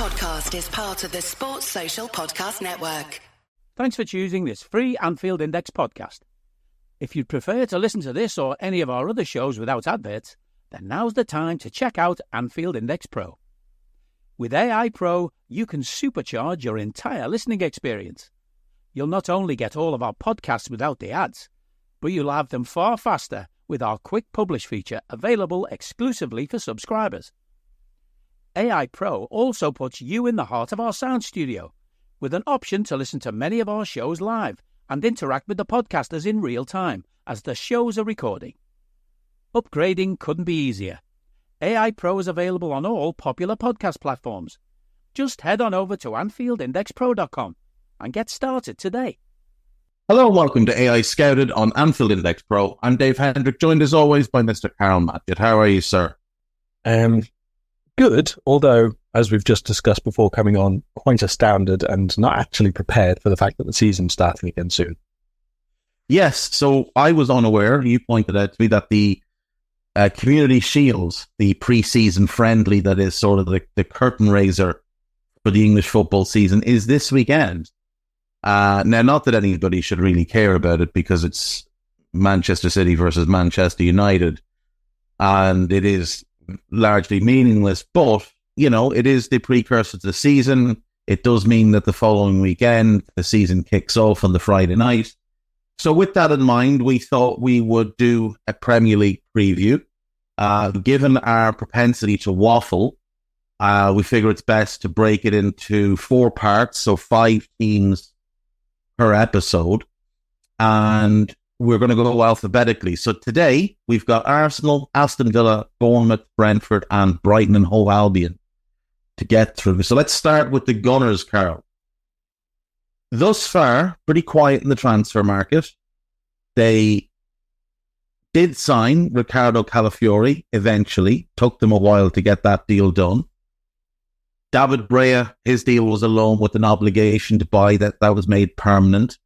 podcast is part of the Sports Social Podcast Network. Thanks for choosing this free Anfield Index podcast. If you'd prefer to listen to this or any of our other shows without adverts, then now's the time to check out Anfield Index Pro. With AI Pro, you can supercharge your entire listening experience. You'll not only get all of our podcasts without the ads, but you'll have them far faster with our quick publish feature available exclusively for subscribers. AI Pro also puts you in the heart of our sound studio, with an option to listen to many of our shows live and interact with the podcasters in real time as the shows are recording. Upgrading couldn't be easier. AI Pro is available on all popular podcast platforms. Just head on over to AnfieldIndexPro.com and get started today. Hello and welcome to AI Scouted on Anfield Index Pro. I'm Dave Hendrick, joined as always by Mr. Karl Matchett. How are you, sir? Good, although, as we've just discussed before coming on, quite astounded and not actually prepared for the fact that the season's starting again soon. Yes, so I was unaware, you pointed out to me, that the Community Shield, the pre-season friendly that is sort of the curtain raiser for the English football season, is this weekend. Now, not that anybody should really care about it because it's Manchester City versus Manchester United, and it is largely meaningless, but, you know, it is the precursor to the season. It does mean that the following weekend, the season kicks off on the Friday night. So with that in mind, we thought we would do a Premier League preview. Given our propensity to waffle, we figure it's best to break it into 4 parts, so 5 teams per episode. And we're going to go alphabetically. So today, we've got Arsenal, Aston Villa, Bournemouth, Brentford, and Brighton and Hove Albion to get through. So let's start with the Gunners, Karl. Thus far, pretty quiet in the transfer market. They did sign Riccardo Calafiori eventually. Took them a while to get that deal done. David Brea, his deal was a loan with an obligation to buy that was made permanent.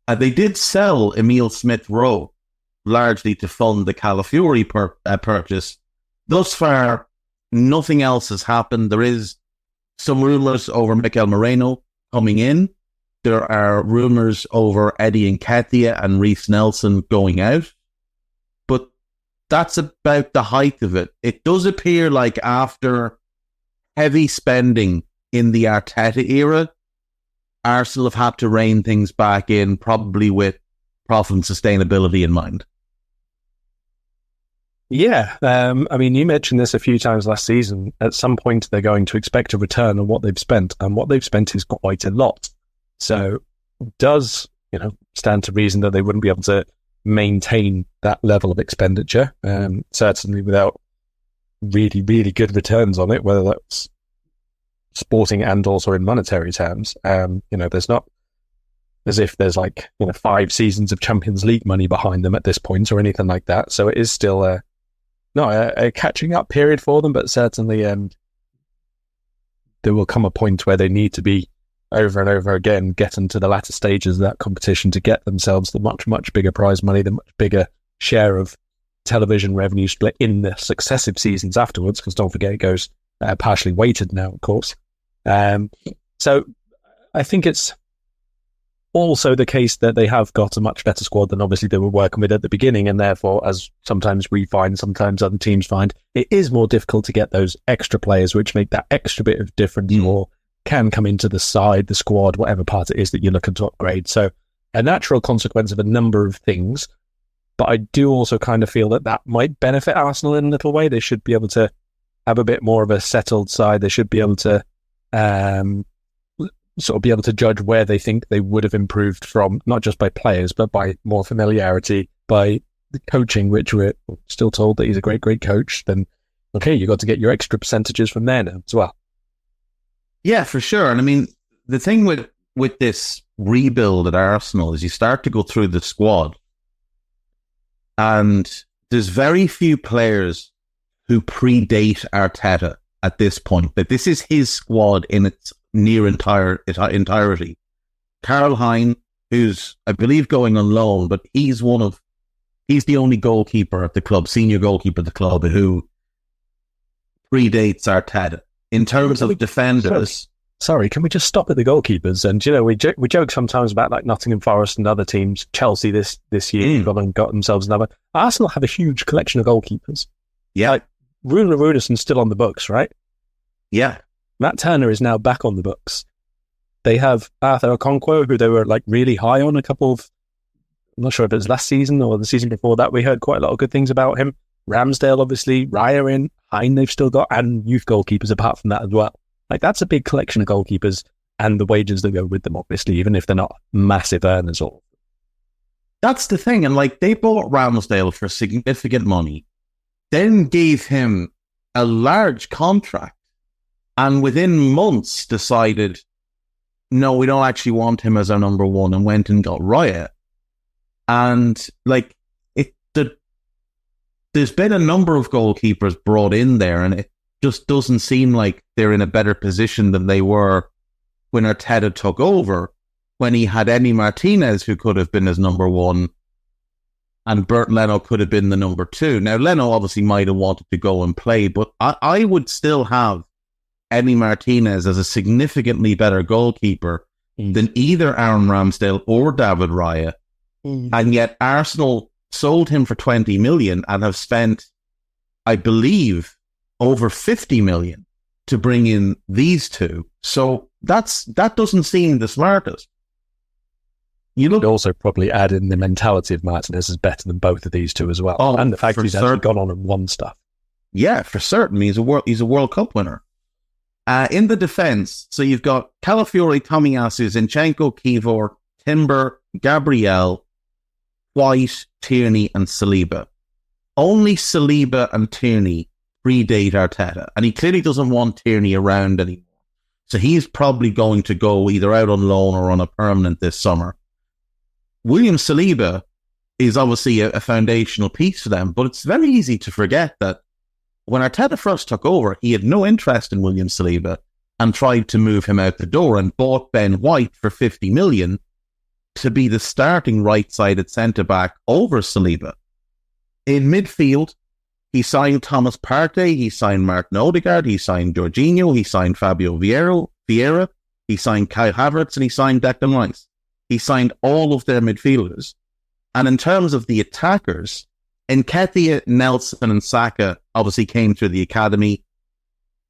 They did sell Emile Smith-Rowe, largely to fund the Calafiori purchase. Thus far, nothing else has happened. There is some rumours over Mikel Moreno coming in. There are rumours over Eddie Nketiah and Reece Nelson going out. But that's about the height of it. It does appear like after heavy spending in the Arteta era, Arsenal have had to rein things back in, probably with profit and sustainability in mind. Yeah, I mean, you mentioned this a few times last season. At some point, they're going to expect a return on what they've spent, and what they've spent is quite a lot. So, it does, stand to reason that they wouldn't be able to maintain that level of expenditure, certainly without really, really good returns on it, whether that's sporting and also in monetary terms. There's not as if there's 5 seasons of Champions League money behind them at this point or anything like that. So it is still a catching up period for them, but certainly there will come a point where they need to be over and over again getting to the latter stages of that competition to get themselves the much, much bigger prize money, the much bigger share of television revenue split in the successive seasons afterwards, because don't forget it goes partially weighted now, of course. So I think it's also the case that they have got a much better squad than obviously they were working with at the beginning, and therefore, as sometimes we find, sometimes other teams find, it is more difficult to get those extra players which make that extra bit of difference or can come into the side, the squad, whatever part it is that you're looking to upgrade. So a natural consequence of a number of things, but I do also kind of feel that might benefit Arsenal in a little way. They should be able to have a bit more of a settled side. They should be able to sort of be able to judge where they think they would have improved from, not just by players, but by more familiarity, by the coaching, which we're still told that he's a great, great coach. Then, okay, you got to get your extra percentages from there now as well. Yeah, for sure. And I mean, the thing with this rebuild at Arsenal is you start to go through the squad, and there's very few players who predate Arteta at this point. That this is his squad in its near entirety. Karl Hein, who's, I believe, going on loan, but he's the only goalkeeper at the club, senior goalkeeper at the club, who predates Arteta. in terms of defenders. Sorry, can we just stop at the goalkeepers? And, we joke sometimes about like Nottingham Forest and other teams. Chelsea this year got themselves another. Arsenal have a huge collection of goalkeepers. Yeah. Like, Rune Rudison's still on the books, right? Yeah. Matt Turner is now back on the books. They have Arthur Okonkwo, who they were like really high on I'm not sure if it was last season or the season before that. We heard quite a lot of good things about him. Ramsdale, obviously, Raya in, Hein they've still got, and youth goalkeepers apart from that as well. Like, that's a big collection of goalkeepers and the wages that go with them, obviously, even if they're not massive earners. That's the thing. And like, they bought Ramsdale for significant money, then gave him a large contract, and within months decided, no, we don't actually want him as our number one, and went and got Raya. And like, there's been a number of goalkeepers brought in there, and it just doesn't seem like they're in a better position than they were when Arteta took over, when he had Emi Martinez, who could have been his number one, and Bert Leno could have been the number two. Now, Leno obviously might have wanted to go and play, but I would still have Emi Martinez as a significantly better goalkeeper than either Aaron Ramsdale or David Raya. And yet Arsenal sold him for 20 million and have spent, I believe, over 50 million to bring in these two. So that doesn't seem the smartest. You look also probably add in the mentality of Martinez is better than both of these two as well. And the fact he's actually gone on and won stuff. Yeah, for certain. He's a World Cup winner. In the defence, so you've got Calafiori, Tomiyasu, Zinchenko, Kivor, Timber, Gabriel, White, Tierney, and Saliba. Only Saliba and Tierney predate Arteta, and he clearly doesn't want Tierney around anymore. So he's probably going to go either out on loan or on a permanent this summer. William Saliba is obviously a foundational piece for them, but it's very easy to forget that when Arteta first took over, he had no interest in William Saliba and tried to move him out the door and bought Ben White for 50 million to be the starting right-sided centre-back over Saliba. In midfield, he signed Thomas Partey, he signed Martin Odegaard, he signed Jorginho, he signed Fabio Vieira, he signed Kai Havertz, and he signed Declan Rice. He signed all of their midfielders. And in terms of the attackers, Nketiah, Nelson, and Saka obviously came through the academy.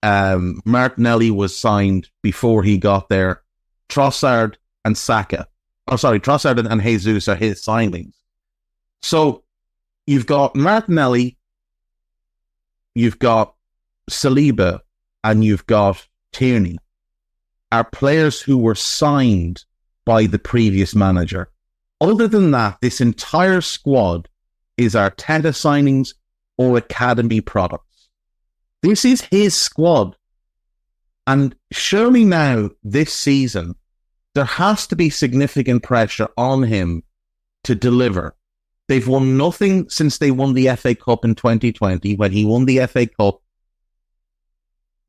Martinelli was signed before he got there. Trossard and Jesus are his signings. So you've got Martinelli, you've got Saliba, and you've got Tierney, are players who were signed by the previous manager. Other than that, this entire squad is Arteta signings or academy products. This is his squad. And surely now, this season, there has to be significant pressure on him to deliver. They've won nothing since they won the FA Cup in 2020, when he won the FA Cup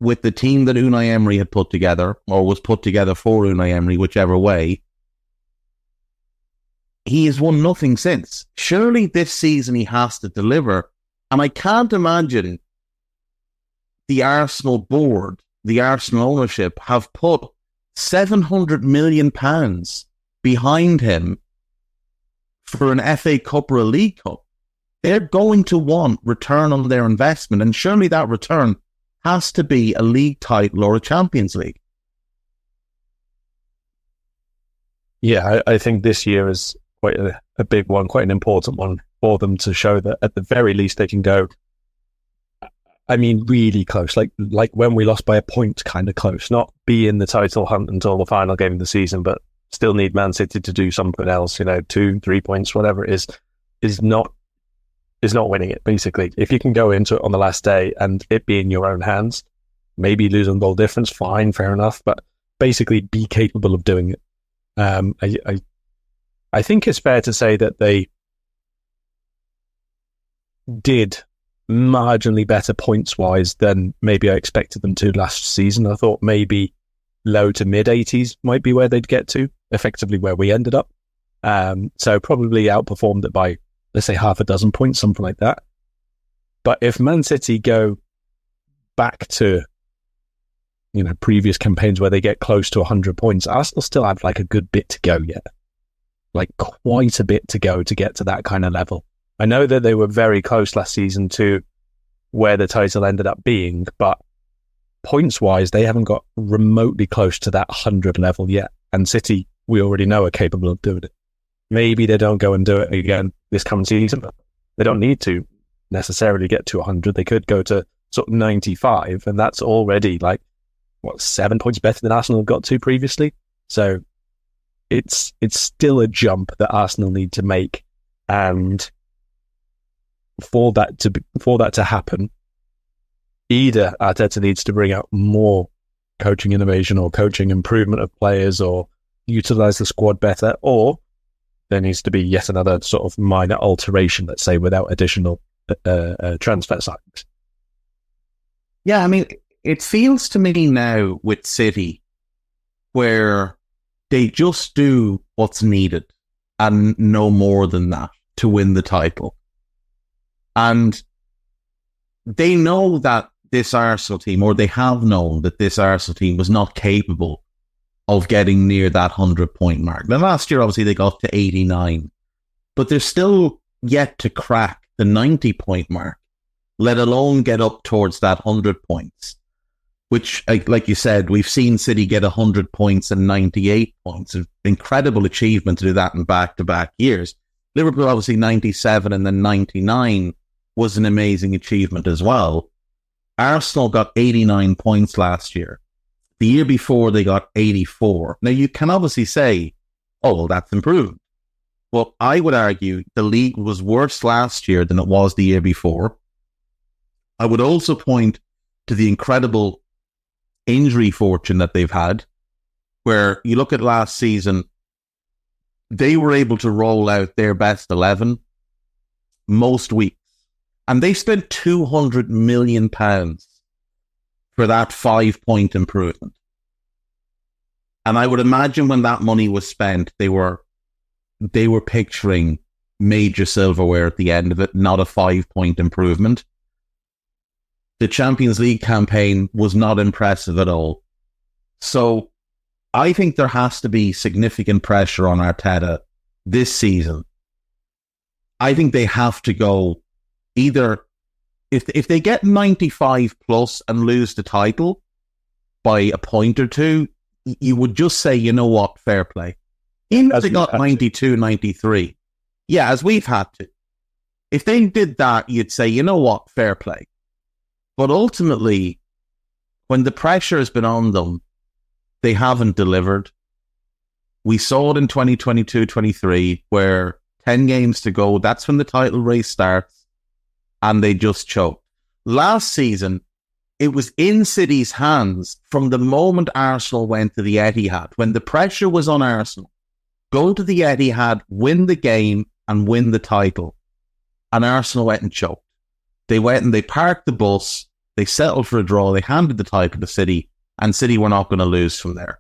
with the team that Unai Emery had put together, or was put together for Unai Emery, whichever way. He has won nothing since. Surely this season he has to deliver. And I can't imagine the Arsenal board, the Arsenal ownership, have put £700 million behind him for an FA Cup or a League Cup. They're going to want return on their investment, and surely that return has to be a league title or a Champions League. Yeah, I think this year is quite a big one, quite an important one for them to show that at the very least they can go, I mean, really close, like when we lost by a point, kind of close, not be in the title hunt until the final game of the season, but still need Man City to do something else, 2-3 points, whatever it is not winning it, basically. If you can go into it on the last day and it be in your own hands, maybe lose on goal difference, fine, fair enough, but basically be capable of doing it. I think it's fair to say that they did marginally better points-wise than maybe I expected them to last season. I thought maybe low to mid-80s might be where they'd get to, effectively where we ended up. So probably outperformed it by, let's say, half a dozen points, something like that. But if Man City go back to previous campaigns where they get close to 100 points, Arsenal still have like a good bit to go yet. Like quite a bit to go to get to that kind of level. I know that they were very close last season to where the title ended up being, but points-wise, they haven't got remotely close to that 100 level yet. And City, we already know, are capable of doing it. Maybe they don't go and do it again this coming season, but they don't need to necessarily get to 100. They could go to sort of 95, and that's already 7 points better than Arsenal got to previously. So it's still a jump that Arsenal need to make, and for that to happen, either Arteta needs to bring out more coaching innovation or coaching improvement of players, or utilize the squad better, or there needs to be yet another sort of minor alteration, let's say, without additional transfer signings. Yeah, I mean, it feels to me now with City where they just do what's needed and no more than that to win the title. And they know that this Arsenal team, or they have known that this Arsenal team was not capable of getting near that 100-point mark. Now, last year, obviously, they got to 89, but they're still yet to crack the 90-point mark, let alone get up towards that 100 points, which, like you said, we've seen City get 100 points and 98 points. An incredible achievement to do that in back-to-back years. Liverpool, obviously, 97 and then 99 was an amazing achievement as well. Arsenal got 89 points last year. The year before, they got 84. Now, you can obviously say, oh, well, that's improved. Well, I would argue the league was worse last year than it was the year before. I would also point to the incredible injury fortune that they've had, where you look at last season, they were able to roll out their best 11 most weeks. And they spent £200 million for that 5-point improvement. And I would imagine when that money was spent, they were picturing major silverware at the end of it, not a 5-point improvement. The Champions League campaign was not impressive at all. So I think there has to be significant pressure on Arteta this season. I think they have to go either, if they get 95 plus and lose the title by a point or two, you would just say, you know what, fair play. Even if they got 92, 93. Yeah, as we've had to. If they did that, you'd say, you know what, fair play. But ultimately, when the pressure has been on them, they haven't delivered. We saw it in 2022-23, where 10 games to go, that's when the title race starts, and they just choked. Last season, it was in City's hands from the moment Arsenal went to the Etihad. When the pressure was on Arsenal, go to the Etihad, win the game, and win the title. And Arsenal went and choked. They went and they parked the bus, they settled for a draw, they handed the title to City, and City were not going to lose from there.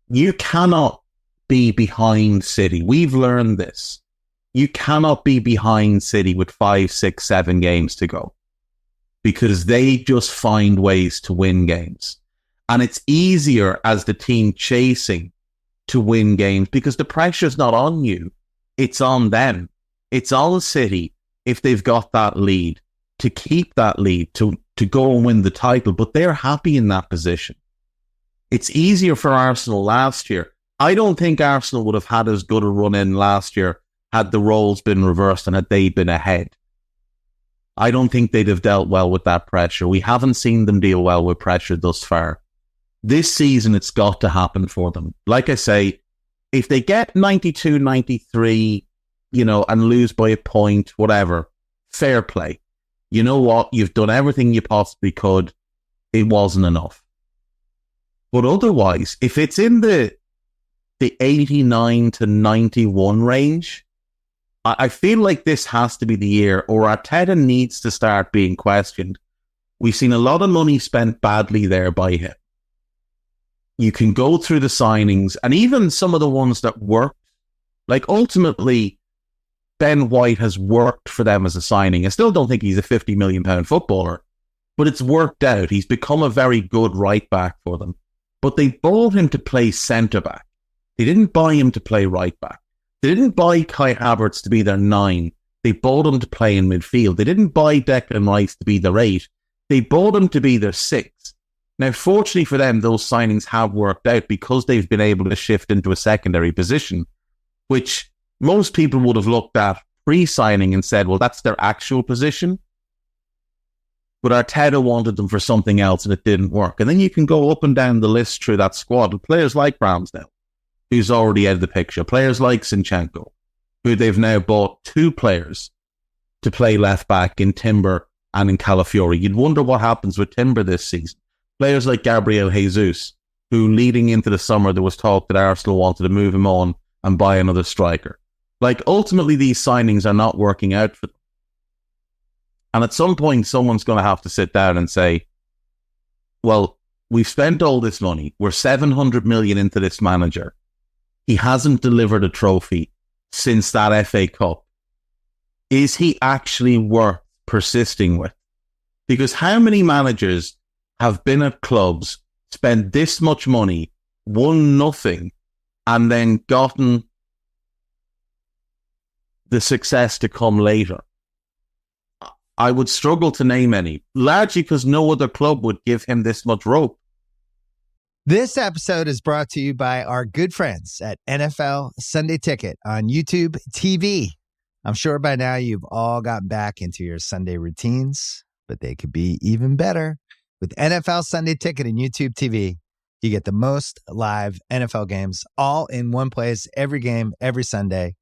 You cannot be behind City. We've learned this. You cannot be behind City with 5, 6, 7 games to go, because they just find ways to win games. And it's easier as the team chasing to win games because the pressure's not on you. It's on them. It's on City, if they've got that lead, to keep that lead, to go and win the title. But they're happy in that position. It's easier for Arsenal last year. I don't think Arsenal would have had as good a run in last year had the roles been reversed and had they been ahead. I don't think they'd have dealt well with that pressure. We haven't seen them deal well with pressure thus far. This season, it's got to happen for them. Like I say, if they get 92, 93, and lose by a point, whatever, fair play. You know what? You've done everything you possibly could. It wasn't enough. But otherwise, if it's in the 89 to 91 range, I feel like this has to be the year, or Arteta needs to start being questioned. We've seen a lot of money spent badly there by him. You can go through the signings, and even some of the ones that worked. Like, ultimately, Ben White has worked for them as a signing. I still don't think he's a £50 million footballer, but it's worked out. He's become a very good right back for them. But they bought him to play centre back. They didn't buy him to play right back. They didn't buy Kai Havertz to be their 9. They bought him to play in midfield. They didn't buy Declan Rice to be their 8. They bought him to be their 6. Now, fortunately for them, those signings have worked out because they've been able to shift into a secondary position, which most people would have looked at pre-signing and said, well, that's their actual position. But Arteta wanted them for something else and it didn't work. And then you can go up and down the list through that squad with players like Ramsdale, who's already out of the picture, players like Zinchenko, who they've now bought 2 players to play left back in Timber and in Calafiori. You'd wonder what happens with Timber this season. Players like Gabriel Jesus, who leading into the summer, there was talk that Arsenal wanted to move him on and buy another striker. Like, ultimately, these signings are not working out for them. And at some point, someone's going to have to sit down and say, well, we've spent all this money. We're 700 million into this manager. He hasn't delivered a trophy since that FA Cup. Is he actually worth persisting with? Because how many managers have been at clubs, spent this much money, won nothing, and then gotten the success to come later? I would struggle to name any, largely because no other club would give him this much rope. This episode is brought to you by our good friends at NFL Sunday Ticket on YouTube TV. I'm sure by now you've all gotten back into your Sunday routines, but they could be even better. With NFL Sunday Ticket and YouTube TV, you get the most live NFL games all in one place, every game, every Sunday.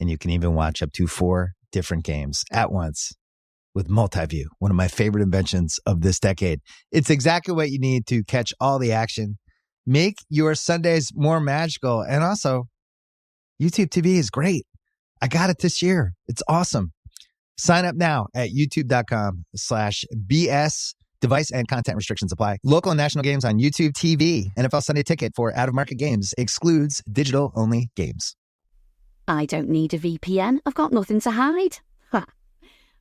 And you can even watch up to 4 different games at once with multi-view, one of my favorite inventions of this decade. It's exactly what you need to catch all the action. Make your Sundays more magical. And also, YouTube TV is great. I got it this year. It's awesome. Sign up now at youtube.com/BS. Device and content restrictions apply. Local and national games on YouTube TV. NFL Sunday Ticket for out-of-market games excludes digital-only games. I don't need a VPN. I've got nothing to hide. Ha.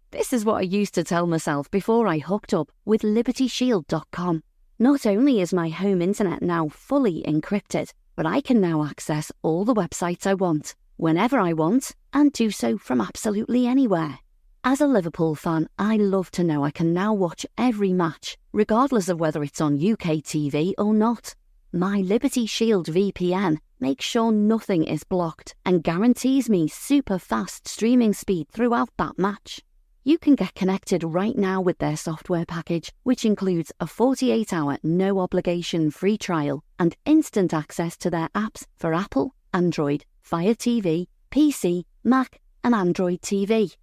This is what I used to tell myself before I hooked up with LibertyShield.com. Not only is my home internet now fully encrypted, but I can now access all the websites I want, whenever I want, and do so from absolutely anywhere. As a Liverpool fan, I love to know I can now watch every match, regardless of whether it's on UK TV or not. My Liberty Shield VPN makes sure nothing is blocked and guarantees me super fast streaming speed throughout that match. You can get connected right now with their software package, which includes a 48-hour no-obligation free trial and instant access to their apps for Apple, Android, Fire TV, PC, Mac, and Android TV.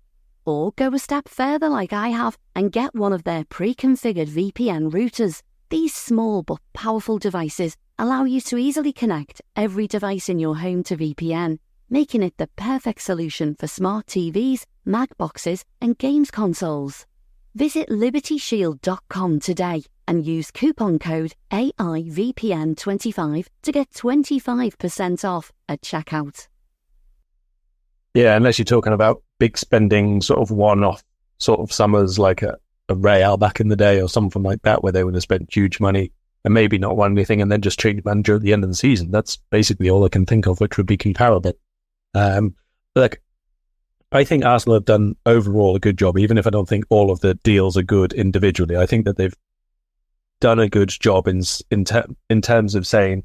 Or go a step further like I have and get one of their pre-configured VPN routers. These small but powerful devices allow you to easily connect every device in your home to VPN, making it the perfect solution for smart TVs, Mac boxes, and games consoles. Visit LibertyShield.com today and use coupon code AIVPN25 to get 25% off at checkout. Yeah, unless you're talking about big spending, sort of one-off sort of summers like a Real back in the day or something like that, where they would have spent huge money and maybe not won anything and then just change manager at the end of the season. That's basically all I can think of, which would be comparable. Look, I think Arsenal have done overall a good job, even if I don't think all of the deals are good individually. I think that they've done a good job in terms of saying,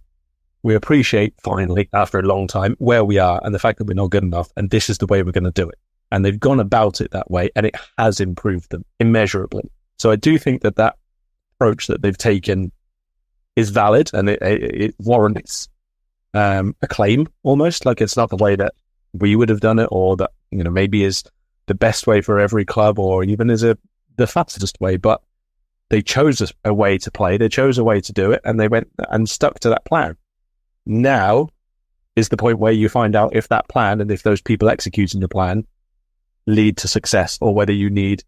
we appreciate, finally, after a long time, where we are and the fact that we're not good enough, and this is the way we're going to do it. And they've gone about it that way, and it has improved them immeasurably. So I do think that that approach that they've taken is valid, and it warrants acclaim, almost. Like, it's not the way that we would have done it, or that, you know, maybe is the best way for every club, or even is the fastest way, but they chose a way to play, they chose a way to do it, and they went and stuck to that plan. Now is the point where you find out if that plan and if those people executing the plan lead to success, or whether you need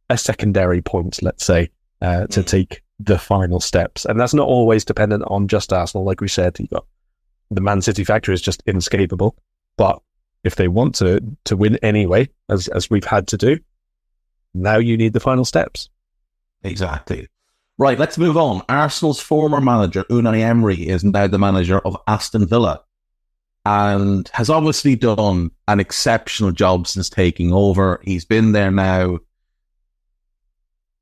a secondary point, let's say, to take the final steps. And that's not always dependent on just Arsenal. Like we said, you've got the Man City factor is just inescapable. But if they want to win anyway, as we've had to do, now you need the final steps. Exactly. Right, let's move on. Arsenal's former manager, Unai Emery, is now the manager of Aston Villa and has obviously done an exceptional job since taking over. He's been there now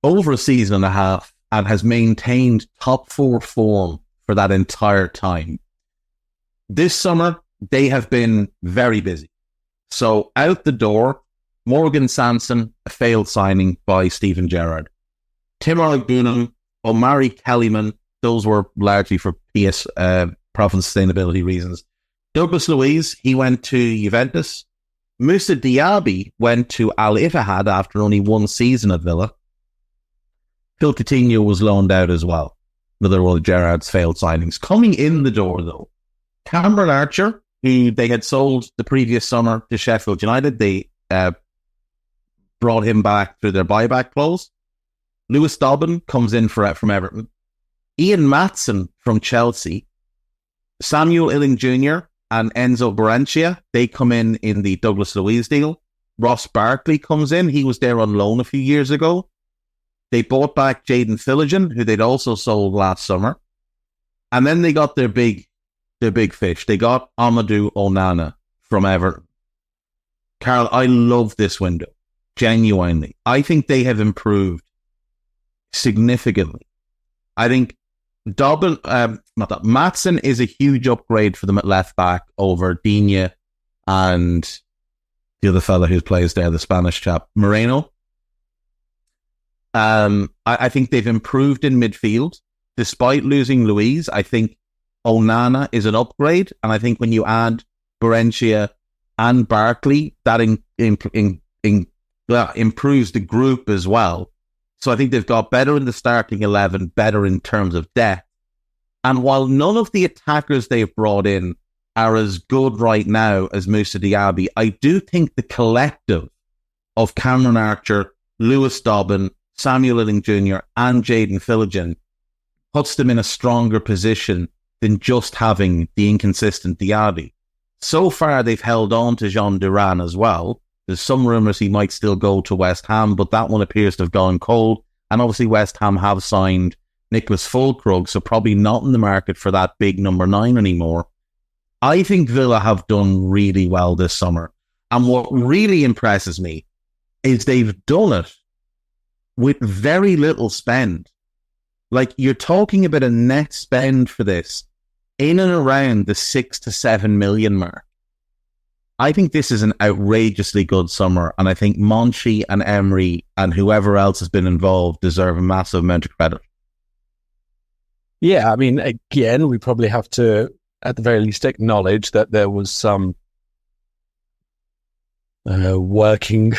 over a season and a half and has maintained top 4 form for that entire time. This summer, they have been very busy. So out the door, Morgan Sanson, a failed signing by Steven Gerrard. Timur Gunung, Omari Kellyman, those were largely for profit sustainability reasons. Douglas Luiz, he went to Juventus. Moussa Diaby went to Al Ittihad after only 1 season at Villa. Phil Coutinho was loaned out as well. Another one of Gerrard's failed signings. Coming in the door, though, Cameron Archer, who they had sold the previous summer to Sheffield United. They brought him back through their buyback clause. Lewis Dobbin comes in from Everton. Ian Matson from Chelsea. Samuel Illing Jr. and Enzo Barrenechea, they come in the Douglas Luiz deal. Ross Barkley comes in. He was there on loan a few years ago. They bought back Jadon Philogene, who they'd also sold last summer. And then they got their big fish. They got Amadou Onana from Everton. Karl, I love this window. Genuinely. I think they have improved significantly. I think Matson is a huge upgrade for them at left back over Digne and the other fella who plays there, the Spanish chap, Moreno. I think they've improved in midfield. Despite losing Luiz, I think Onana is an upgrade. And I think when you add Barrenechea and Barkley, that improves the group as well. So I think they've got better in the starting 11, better in terms of depth. And while none of the attackers they've brought in are as good right now as Moussa Diaby, I do think the collective of Cameron Archer, Lewis Dobbin, Samuel Illing Jr. and Jadon Philogene puts them in a stronger position than just having the inconsistent Diaby. So far, they've held on to Jean Duran as well. There's some rumours he might still go to West Ham, but that one appears to have gone cold. And obviously West Ham have signed Nicholas Füllkrug, so probably not in the market for that big number 9 anymore. I think Villa have done really well this summer. And what really impresses me is they've done it with very little spend. Like, you're talking about a net spend for this in and around the 6 to 7 million mark. I think this is an outrageously good summer, and I think Monchi and Emery and whoever else has been involved deserve a massive amount of credit. Yeah, I mean, again, we probably have to, at the very least, acknowledge that there was some working,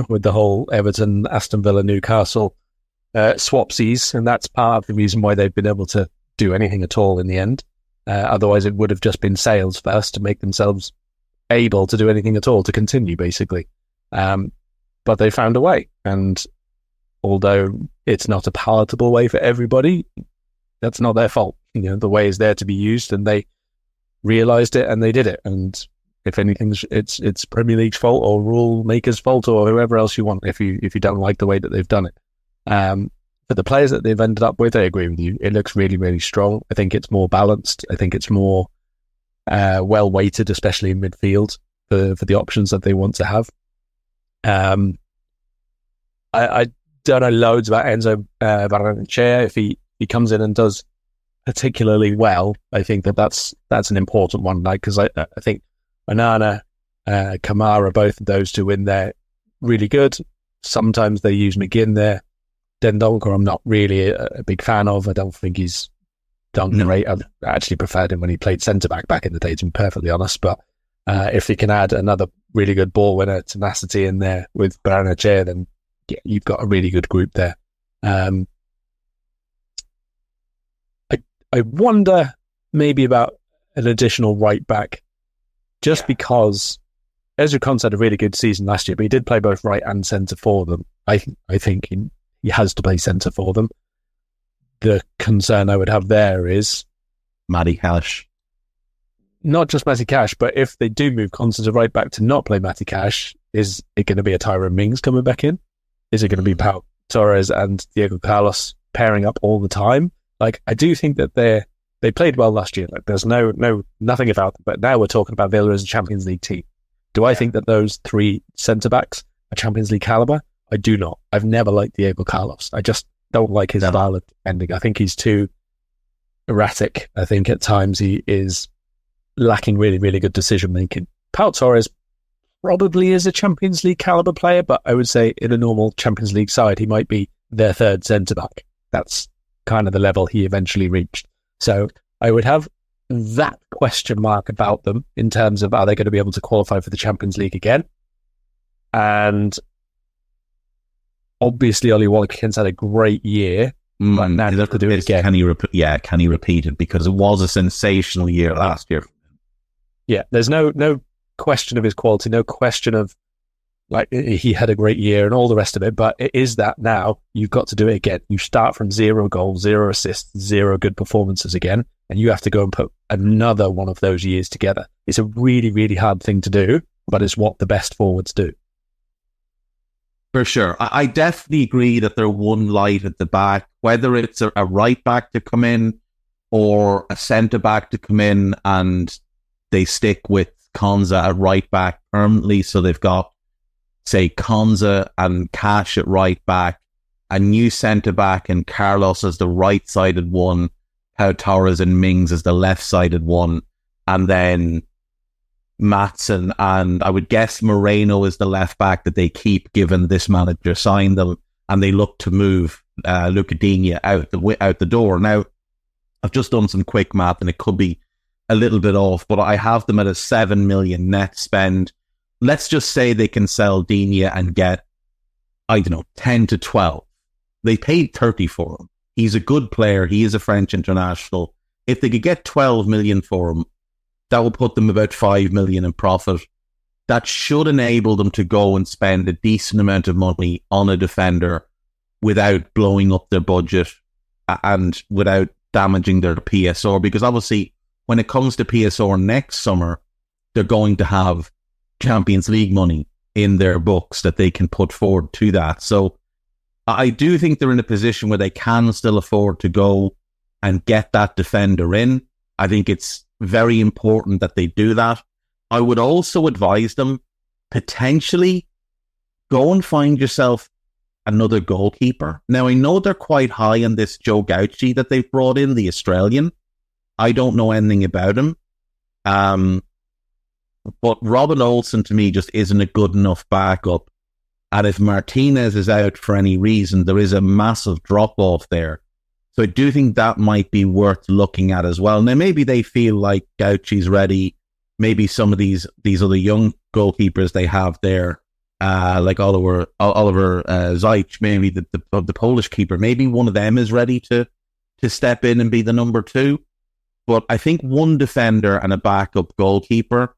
with the whole Everton, Aston Villa, Newcastle swapsies, and that's part of the reason why they've been able to do anything at all in the end. Otherwise, it would have just been sales first to make themselves able to do anything at all, to continue, basically. But they found a way, and although it's not a palatable way for everybody, that's not their fault. The way is there to be used, and they realised it, and they did it. And if anything, it's Premier League's fault or rule makers' fault or whoever else you want if you don't like the way that they've done it. But the players that they've ended up with, I agree with you. It looks really, really strong. I think it's more balanced. I think it's more well weighted, especially in midfield for the options that they want to have. I don't know loads about Enzo Barrenechea. If he comes in and does particularly well, I think that's an important one. Because I think Onana, Kamara, both of those two in there, really good. Sometimes they use McGinn there. Dendoncker, I'm not really a big fan of. I don't think he's done great. I actually preferred him when he played centre-back back in the day, to be perfectly honest. But if he can add another really good ball winner, tenacity in there with Barrenechea, then yeah, you've got a really good group there. I wonder maybe about an additional right-back, just because Ezra Konsa had a really good season last year, but he did play both right and centre for them. I think he has to play centre for them. The concern I would have there is Matty Cash. Not just Matty Cash, but if they do move Konsa to right back to not play Matty Cash, is it going to be a Tyrone Mings coming back in? Is it going to be Pau Torres and Diego Carlos pairing up all the time. Like, I do think that they played well last year. Like, there's nothing about them. But now we're talking about Villa as a Champions League team. Do I think that those three centre-backs are Champions League calibre? I do not. I've never liked Diego Carlos. I just don't like his style of defending. I think he's too erratic. I think at times he is lacking really, really good decision-making. Pau Torres probably is a Champions League calibre player, but I would say in a normal Champions League side, he might be their third centre-back. That's kind of the level he eventually reached. So I would have that question mark about them in terms of, are they going to be able to qualify for the Champions League again? And obviously Ollie Watkins had a great year, but now you have to do it again. Can he repeat it? Because it was a sensational year last year. Yeah, there's no question of his quality, no question of, like, he had a great year and all the rest of it, but it is that now you've got to do it again. You start from 0 goals, 0 assists, 0 good performances again, and you have to go and put another one of those years together. It's a really, really hard thing to do, but it's what the best forwards do. For sure. I definitely agree that they're one light at the back, whether it's a right back to come in or a centre back to come in, and they stick with Konza at right back permanently. So they've got, say, Konza and Cash at right back, a new centre back and Carlos as the right-sided one, Pau Torres and Mings as the left-sided one, and then Maatsen and I would guess Moreno is the left back that they keep, given this manager signed them, and they look to move Luca Digne out the door. Now, I've just done some quick math and it could be a little bit off, but I have them at a 7 million net spend. Let's just say they can sell Digne and get, 10 to 12. They paid 30 for him. He's a good player. He is a French international. If they could get 12 million for him, that will put them about 5 million in profit. That should enable them to go and spend a decent amount of money on a defender without blowing up their budget and without damaging their PSR. Because obviously, when it comes to PSR next summer, they're going to have Champions League money in their books that they can put forward to that. So I do think they're in a position where they can still afford to go and get that defender in. I think it's very important that they do that. I would also advise them, potentially go and find yourself another goalkeeper. Now, I know they're quite high on this Joe Gauci that they've brought in, the Australian. I don't know anything about him. But Robin Olsen, to me, just isn't a good enough backup. And if Martinez is out for any reason, there is a massive drop-off there. So I do think that might be worth looking at as well. Now, maybe they feel like Gauci's ready. Maybe some of these other young goalkeepers they have there, like Oliver Zajc, maybe the Polish keeper, maybe one of them is ready to step in and be the number 2. But I think one defender and a backup goalkeeper,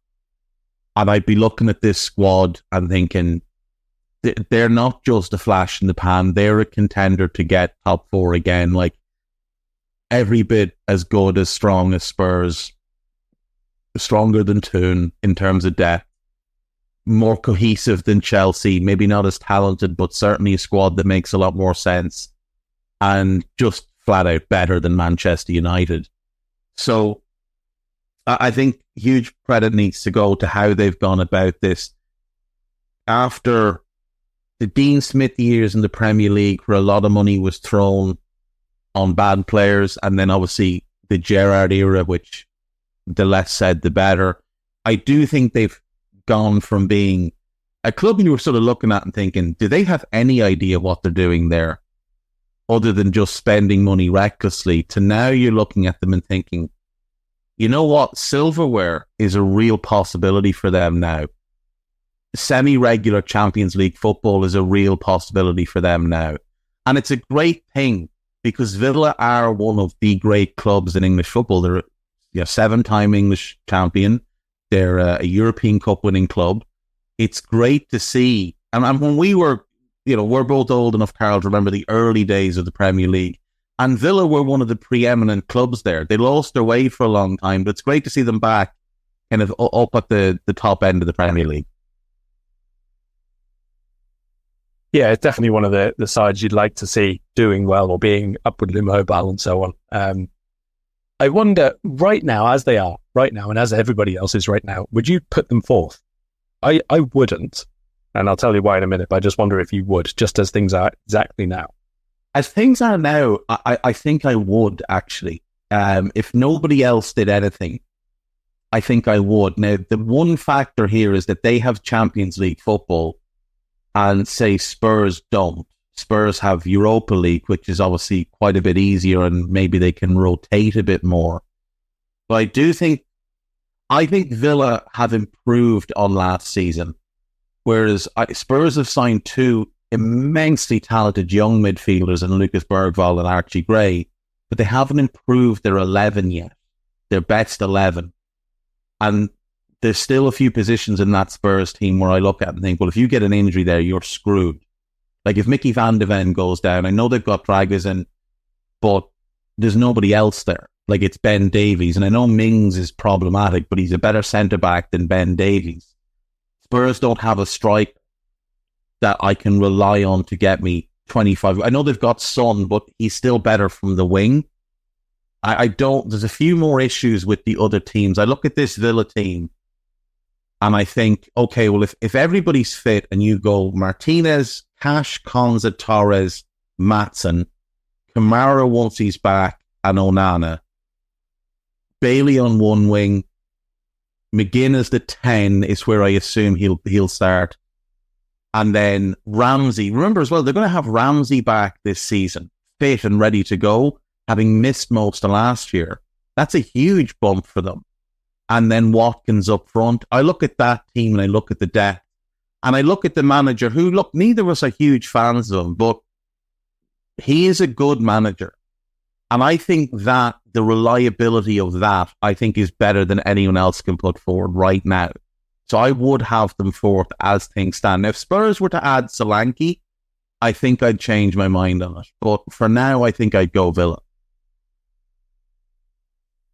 and I'd be looking at this squad and thinking, they're not just a flash in the pan. They're a contender to get top 4 again. Like, every bit as good, as strong as Spurs, stronger than Toon in terms of depth, more cohesive than Chelsea, maybe not as talented, but certainly a squad that makes a lot more sense, and just flat out better than Manchester United. So I think huge credit needs to go to how they've gone about this. After the Dean Smith years in the Premier League, where a lot of money was thrown on bad players, and then obviously the Gerrard era, which the less said the better, I do think they've gone from being a club you were sort of looking at and thinking, do they have any idea what they're doing there other than just spending money recklessly, to now you're looking at them and thinking, you know what, silverware is a real possibility for them now. Semi-regular Champions League football is a real possibility for them now. And it's a great thing, because Villa are one of the great clubs in English football. They're a 7-time English champion. They're a European Cup winning club. It's great to see. And when we were, we're both old enough, Karl, to remember the early days of the Premier League. And Villa were one of the preeminent clubs there. They lost their way for a long time, but it's great to see them back kind of up at the top end of the Premier League. Yeah, it's definitely one of the sides you'd like to see doing well or being upwardly mobile and so on. I wonder right now, as they are right now, and as everybody else is right now, would you put them fourth? I wouldn't, and I'll tell you why in a minute, but I just wonder if you would, just as things are exactly now. As things are now, I think I would, actually. If nobody else did anything, I think I would. Now, the one factor here is that they have Champions League football, and say Spurs don't. Spurs have Europa League, which is obviously quite a bit easier, and maybe they can rotate a bit more. But I think Villa have improved on last season, whereas Spurs have signed two immensely talented young midfielders in Lucas Bergvall and Archie Gray, but they haven't improved their 11 yet, their best 11. And there's still a few positions in that Spurs team where I look at and think, well, if you get an injury there, you're screwed. Like if Mickey van de Ven goes down, I know they've got Dragusin, but there's nobody else there. Like it's Ben Davies, and I know Mings is problematic, but he's a better centre-back than Ben Davies. Spurs don't have a striker that I can rely on to get me 25. I know they've got Son, but he's still better from the wing. There's a few more issues with the other teams. I look at this Villa team and I think, okay, well, if everybody's fit and you go Martinez, Cash, Konza, Torres, Maatsen, Kamara once he's back, and Onana, Bailey on one wing, McGinn as the 10 is where I assume he'll start. And then Ramsey. Remember as well, they're going to have Ramsey back this season, fit and ready to go, having missed most of last year. That's a huge bump for them. And then Watkins up front. I look at that team and I look at the depth. And I look at the manager who, look, neither of us are huge fans of him, but he is a good manager. And I think that the reliability of that, I think, is better than anyone else can put forward right now. So I would have them fourth as things stand. Now, if Spurs were to add Solanke, I think I'd change my mind on it. But for now, I think I'd go Villa.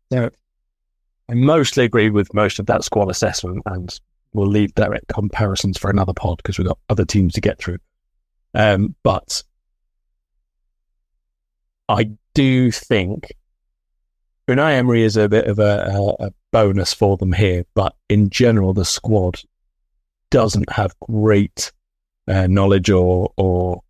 Yeah, I mostly agree with most of that squad assessment, and we'll leave direct comparisons for another pod because we've got other teams to get through. But I do think Unai Emery is a bit of a bonus for them here, but in general, the squad doesn't have great knowledge or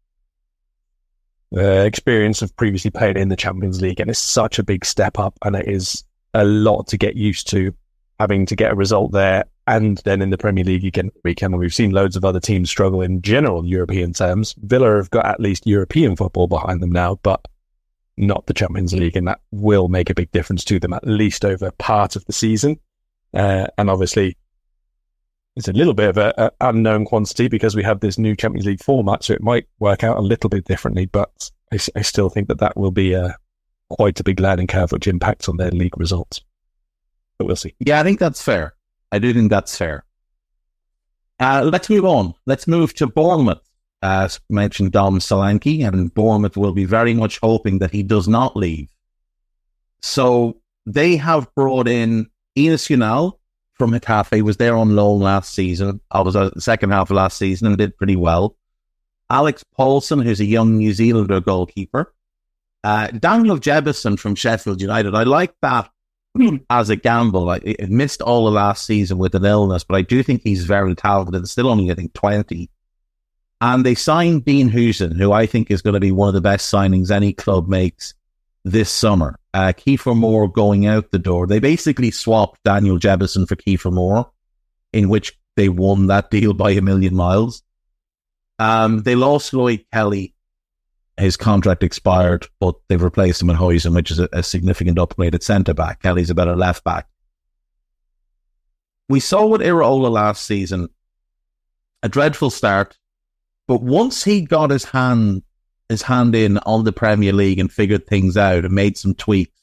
experience of previously playing in the Champions League, and it's such a big step up, and it is a lot to get used to, having to get a result there, and then in the Premier League again weekend. And we've seen loads of other teams struggle in general European terms. Villa have got at least European football behind them now, but not the Champions League, and that will make a big difference to them, at least over part of the season. And obviously, it's a little bit of an unknown quantity because we have this new Champions League format, so it might work out a little bit differently, but I still think that will be quite a big learning curve, which impacts on their league results. But we'll see. Yeah, I think that's fair. I do think that's fair. Let's move on. Let's move to Bournemouth. As mentioned, Dom Solanke, and Bournemouth will be very much hoping that he does not leave. So they have brought in Ines Unal from Getafe, was there on loan last season. I was the second half of last season and did pretty well. Alex Paulson, who's a young New Zealander goalkeeper. Daniel Jebbison from Sheffield United. I like that as a gamble. I missed all of last season with an illness, but I do think he's very talented and still only, I think, 20. And they signed Dean Huijsen, who I think is going to be one of the best signings any club makes this summer. Kiefer Moore going out the door. They basically swapped Daniel Jebbison for Kiefer Moore, in which they won that deal by a million miles. They lost Lloyd Kelly. His contract expired, but they've replaced him with Huijsen, which is a significant upgrade at centre-back. Kelly's a better left-back. We saw with Iraola last season, a dreadful start, but once he got his hand in on the Premier League and figured things out and made some tweaks,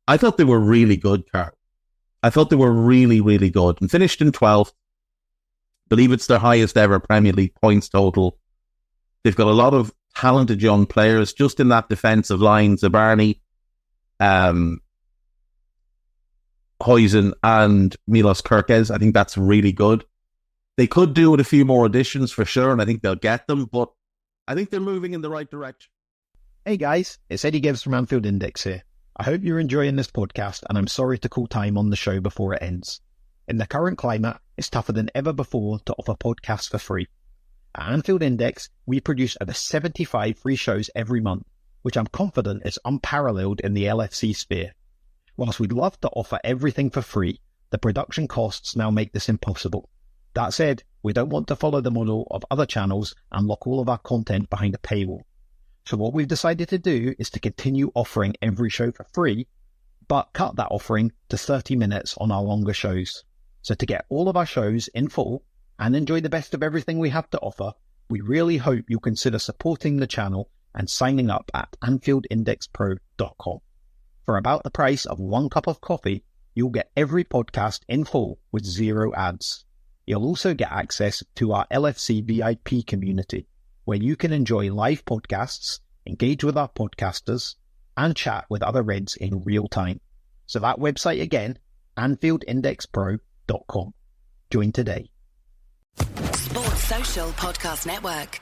I thought they were really good, Karl. I thought they were really, really good, and finished in 12th. I believe it's their highest ever Premier League points total. They've got a lot of talented young players just in that defensive line. Zabarny, Huijsen and Milos Kerkez. I think that's really good. They could do with a few more additions for sure, and I think they'll get them, but I think they're moving in the right direction. Hey guys, it's Eddie Gibbs from Anfield Index here. I hope you're enjoying this podcast, and I'm sorry to call time on the show before it ends. In the current climate, it's tougher than ever before to offer podcasts for free. At Anfield Index, we produce over 75 free shows every month, which I'm confident is unparalleled in the LFC sphere. Whilst we'd love to offer everything for free, the production costs now make this impossible. That said, we don't want to follow the model of other channels and lock all of our content behind a paywall. So what we've decided to do is to continue offering every show for free, but cut that offering to 30 minutes on our longer shows. So to get all of our shows in full and enjoy the best of everything we have to offer, we really hope you'll consider supporting the channel and signing up at AnfieldIndexPro.com. For about the price of 1 cup of coffee, you'll get every podcast in full with 0 ads. You'll also get access to our LFC VIP community, where you can enjoy live podcasts, engage with our podcasters, and chat with other Reds in real time. So that website again, AnfieldIndexPro.com. Join today. Sports Social Podcast Network.